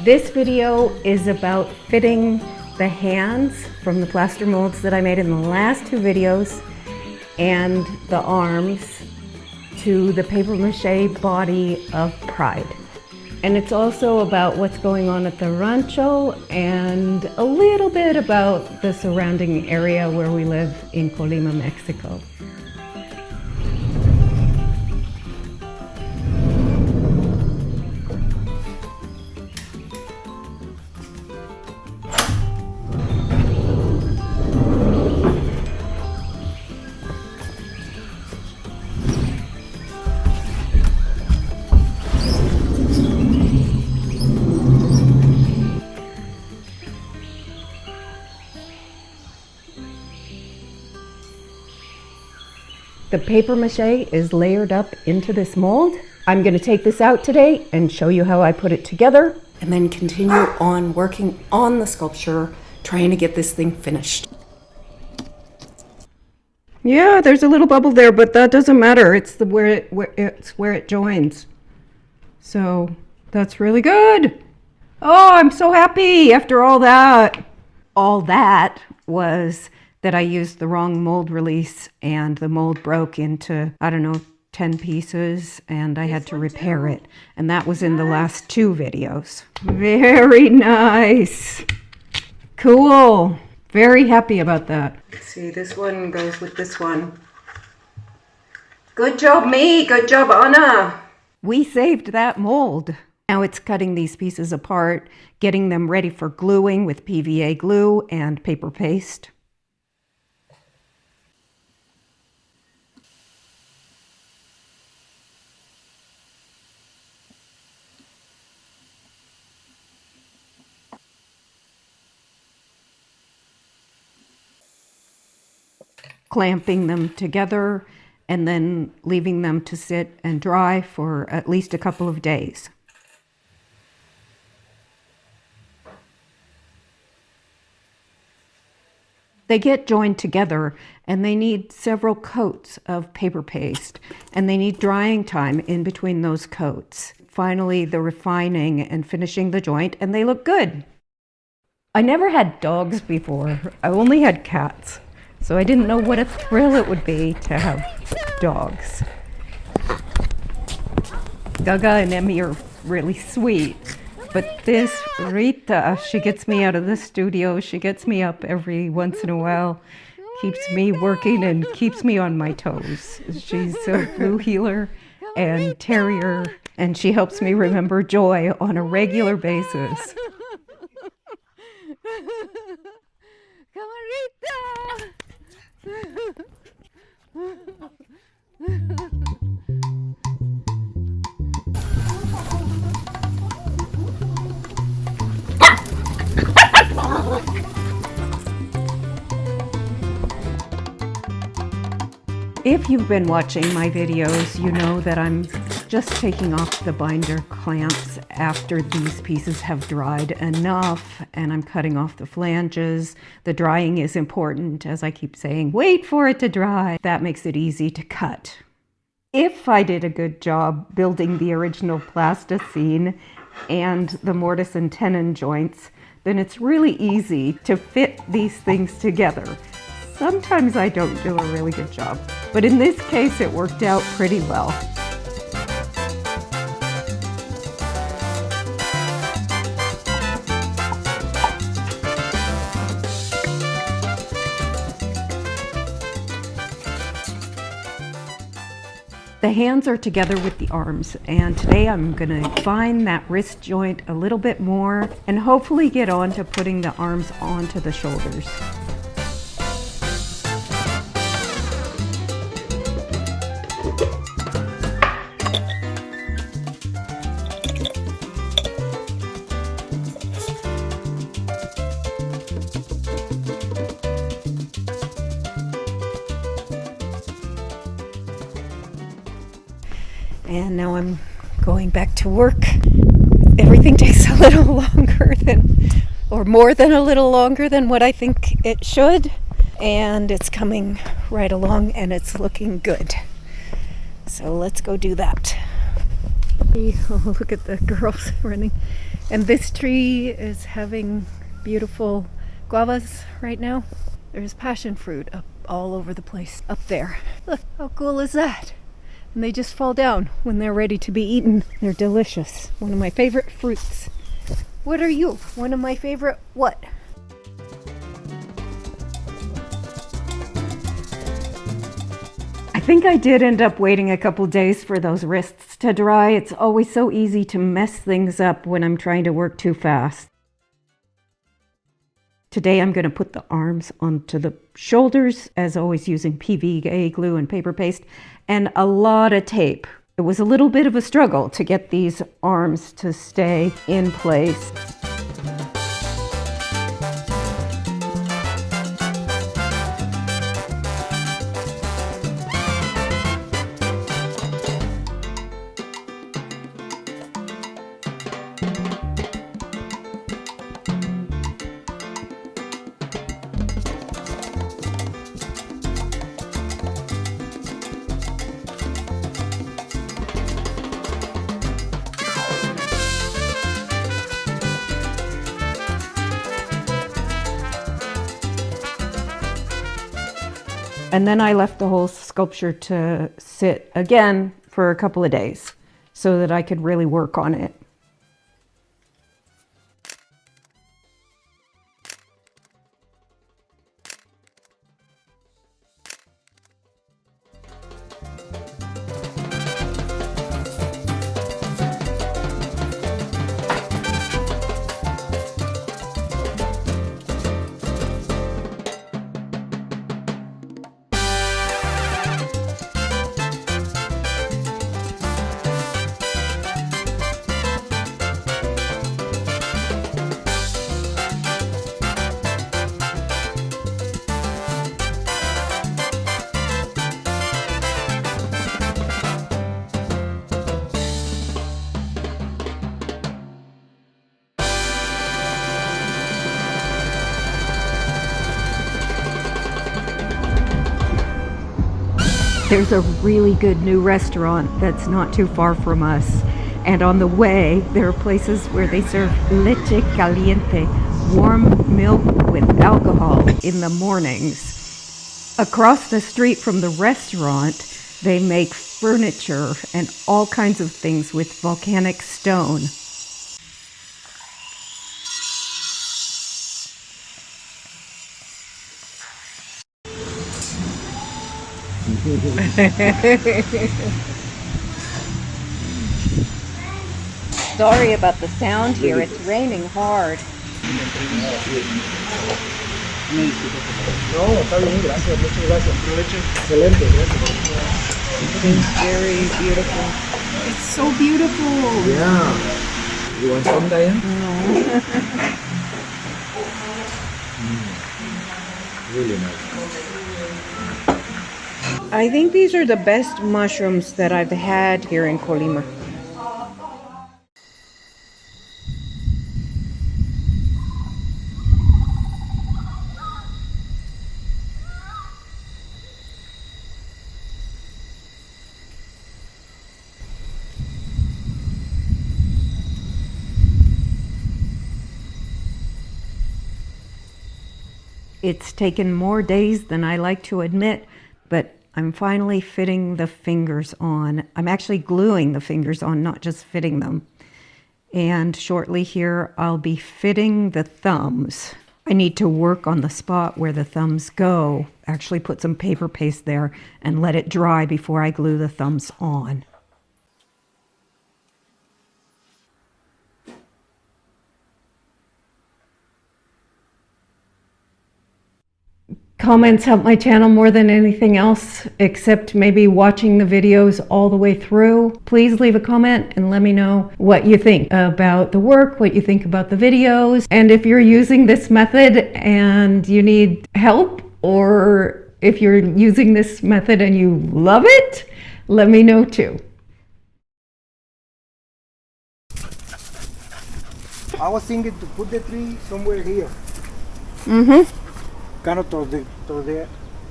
This video is about fitting the hands from the plaster molds that I made in the last two videos and the arms to the paper mache body of Pride. And it's also about what's going on at the Rancho and a little bit about the surrounding area where we live in Colima, Mexico. The paper mache is layered up into this mold. I'm going to take this out today and show you how I put it together and then continue on working on the sculpture, trying to get this thing finished. Yeah, there's a little bubble there, but that doesn't matter. It's where it joins. So that's really good. Oh, I'm so happy after all that. All that was that I used the wrong mold release and the mold broke into, 10 pieces and I had to repair it. And that was in the last two videos. Very nice. Cool. Very happy about that. See, this one goes with this one. Good job, me. Good job, Anna. We saved that mold. Now it's cutting these pieces apart, getting them ready for gluing with PVA glue and paper paste. Clamping them together and then leaving them to sit and dry for at least a couple of days. They get joined together and they need several coats of paper paste and they need drying time in between those coats. Finally, the refining and finishing the joint, and they look good. I never had dogs before. I only had cats. So I didn't know what a thrill it would be to have dogs. Gaga and Emmy are really sweet, but this Rita, she gets me out of the studio. She gets me up every once in a while, keeps me working and keeps me on my toes. She's a blue heeler and terrier, and she helps me remember joy on a regular basis. Come on, Rita! If you've been watching my videos, you know that I'm just taking off the binder clamps after these pieces have dried enough, and I'm cutting off the flanges. The drying is important, as I keep saying, wait for it to dry. That makes it easy to cut. If I did a good job building the original plasticine and the mortise and tenon joints, then it's really easy to fit these things together. Sometimes I don't do a really good job, but in this case it worked out pretty well. The hands are together with the arms, and today I'm going to refine that wrist joint a little bit more and hopefully get on to putting the arms onto the shoulders. And now I'm going back to work. Everything takes a little longer or more than a little longer than what I think it should. And it's coming right along and it's looking good. So let's go do that. Oh, look at the girls running. And this tree is having beautiful guavas right now. There's passion fruit up all over the place up there. Look, how cool is that? And they just fall down when they're ready to be eaten. They're delicious. One of my favorite fruits. What are you? One of my favorite what? I think I did end up waiting a couple days for those wrists to dry. It's always so easy to mess things up when I'm trying to work too fast. Today I'm going to put the arms onto the shoulders, as always using PVA glue and paper paste, and a lot of tape. It was a little bit of a struggle to get these arms to stay in place. And then I left the whole sculpture to sit again for a couple of days so that I could really work on it. There's a really good new restaurant that's not too far from us. And on the way, there are places where they serve leche caliente, warm milk with alcohol in the mornings. Across the street from the restaurant, they make furniture and all kinds of things with volcanic stone. Sorry about the sound here, it's raining hard. No, está bien, gracias, muchas gracias. Excelente, gracias. It's very beautiful. It's so beautiful. Yeah. You want some, Diane? No. Really nice. I think these are the best mushrooms that I've had here in Colima. It's taken more days than I like to admit, but I'm finally fitting the fingers on. I'm actually gluing the fingers on, not just fitting them. And shortly here, I'll be fitting the thumbs. I need to work on the spot where the thumbs go, actually put some paper paste there and let it dry before I glue the thumbs on. Comments help my channel more than anything else, except maybe watching the videos all the way through. Please leave a comment and let me know what you think about the work, what you think about the videos, and if you're using this method and you need help, or if you're using this method and you love it, let me know too. I was thinking to put the tree somewhere here. Mm-hmm. Kind of towards the,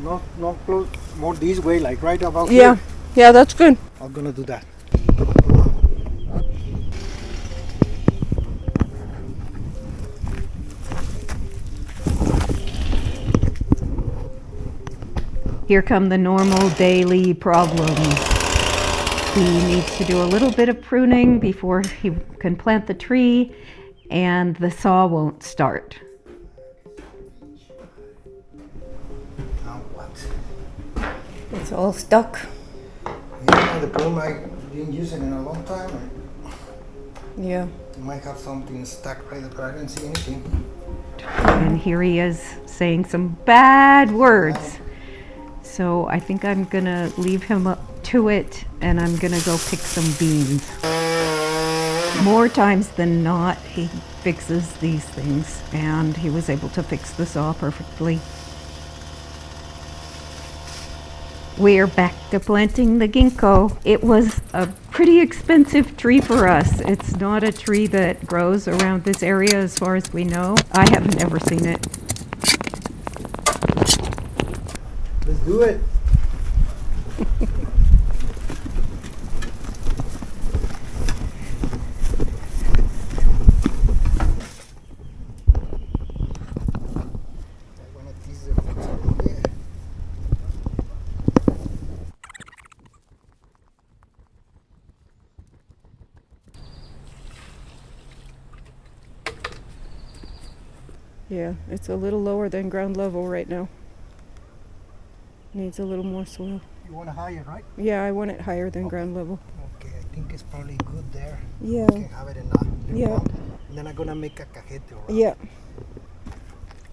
not close, more this way, like right about Yeah. here. Yeah, that's good. I'm gonna do that. Here come the normal daily problems. He needs to do a little bit of pruning before he can plant the tree, and the saw won't start. Now what? It's all stuck. Yeah, the problem I didn't use it in a long time. Yeah. You might have something stuck right there, but I didn't see anything. And here he is saying some bad words. So I think I'm gonna leave him up to it, and I'm gonna go pick some beans. More times than not, he fixes these things, and he was able to fix the saw perfectly. We're back to planting the ginkgo. It was a pretty expensive tree for us. It's not a tree that grows around this area as far as we know. I have never seen it. Let's do it. Yeah, it's a little lower than ground level right now. Needs a little more soil. You want to higher, right? Yeah, I want it higher than ground level. Okay, I think it's probably good there. Yeah. We can have it in the Yeah. pump. And then I'm gonna make a cajete around. Yeah.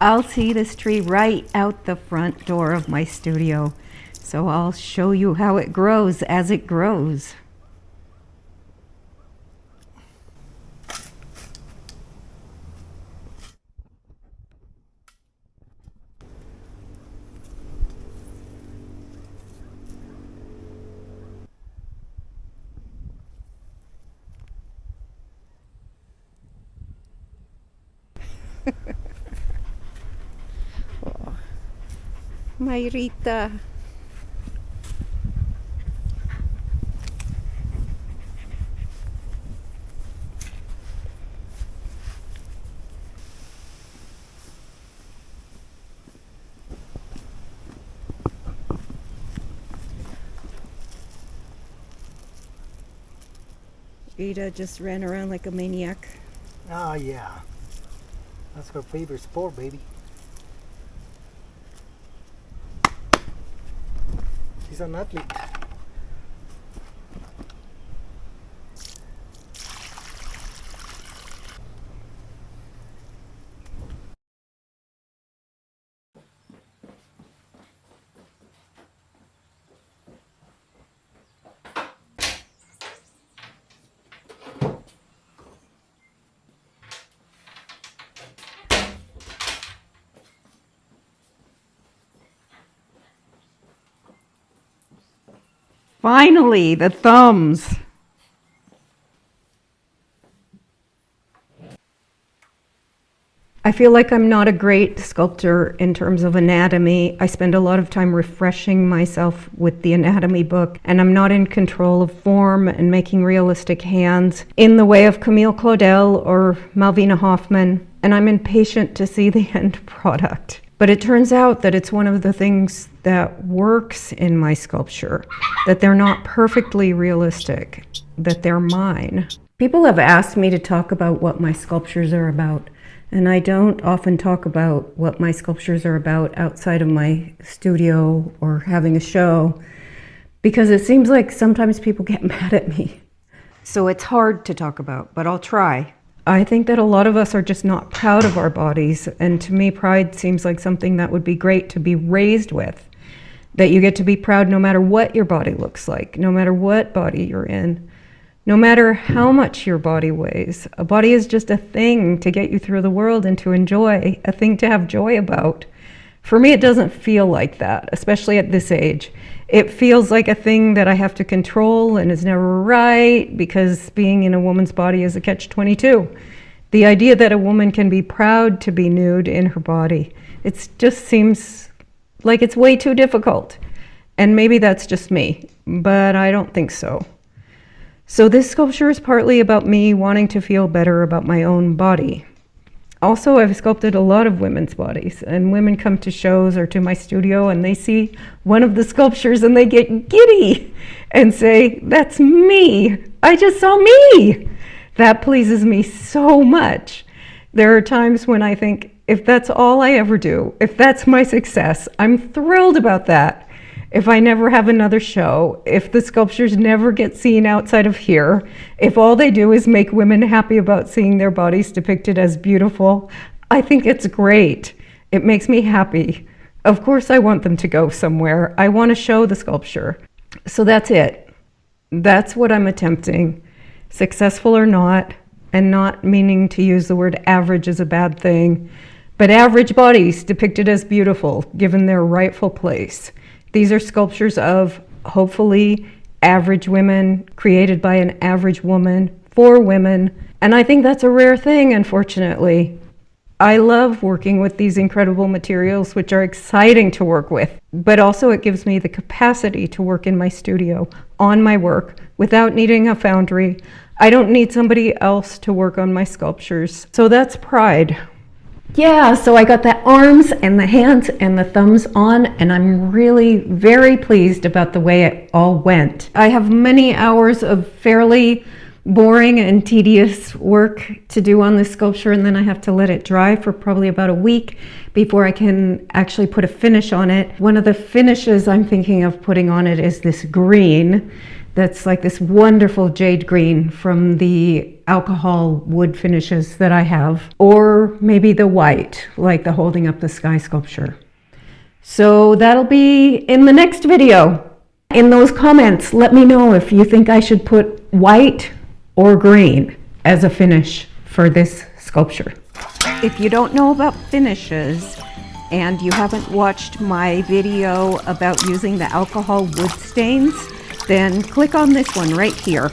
I'll see this tree right out the front door of my studio. So I'll show you how it grows as it grows. Mayrita. Rita just ran around like a maniac. Ah, yeah. That's her favorite sport, baby. She's an athlete. Finally, the thumbs. I feel like I'm not a great sculptor in terms of anatomy. I spend a lot of time refreshing myself with the anatomy book, and I'm not in control of form and making realistic hands in the way of Camille Claudel or Malvina Hoffman, and I'm impatient to see the end product. But it turns out that it's one of the things that works in my sculpture, that they're not perfectly realistic, that they're mine. People have asked me to talk about what my sculptures are about, and I don't often talk about what my sculptures are about outside of my studio or having a show, because it seems like sometimes people get mad at me. So it's hard to talk about, but I'll try. I think that a lot of us are just not proud of our bodies, and to me, pride seems like something that would be great to be raised with. That you get to be proud no matter what your body looks like, no matter what body you're in, no matter how much your body weighs. A body is just a thing to get you through the world and to enjoy, a thing to have joy about. For me, it doesn't feel like that, especially at this age. It feels like a thing that I have to control and is never right, because being in a woman's body is a catch-22. The idea that a woman can be proud to be nude in her body, it just seems like it's way too difficult. And maybe that's just me, but I don't think so. So this sculpture is partly about me wanting to feel better about my own body. Also, I've sculpted a lot of women's bodies, and women come to shows or to my studio and they see one of the sculptures and they get giddy and say, "That's me. I just saw me." That pleases me so much. There are times when I think, if that's all I ever do, if that's my success, I'm thrilled about that. If I never have another show, if the sculptures never get seen outside of here, if all they do is make women happy about seeing their bodies depicted as beautiful, I think it's great. It makes me happy. Of course I want them to go somewhere. I want to show the sculpture. So that's it. That's what I'm attempting. Successful or not, and not meaning to use the word average as a bad thing, but average bodies depicted as beautiful, given their rightful place. These are sculptures of, hopefully, average women, created by an average woman, for women. And I think that's a rare thing, unfortunately. I love working with these incredible materials, which are exciting to work with, but also it gives me the capacity to work in my studio, on my work, without needing a foundry. I don't need somebody else to work on my sculptures. So that's pride. Yeah, so I got the arms and the hands and the thumbs on, and I'm really very pleased about the way it all went. I have many hours of fairly boring and tedious work to do on this sculpture, and then I have to let it dry for probably about a week before I can actually put a finish on it. One of the finishes I'm thinking of putting on it is this green. That's like this wonderful jade green from the alcohol wood finishes that I have, or maybe the white, like the holding up the sky sculpture. So that'll be in the next video. In those comments, let me know if you think I should put white or green as a finish for this sculpture. If you don't know about finishes and you haven't watched my video about using the alcohol wood stains, then click on this one right here.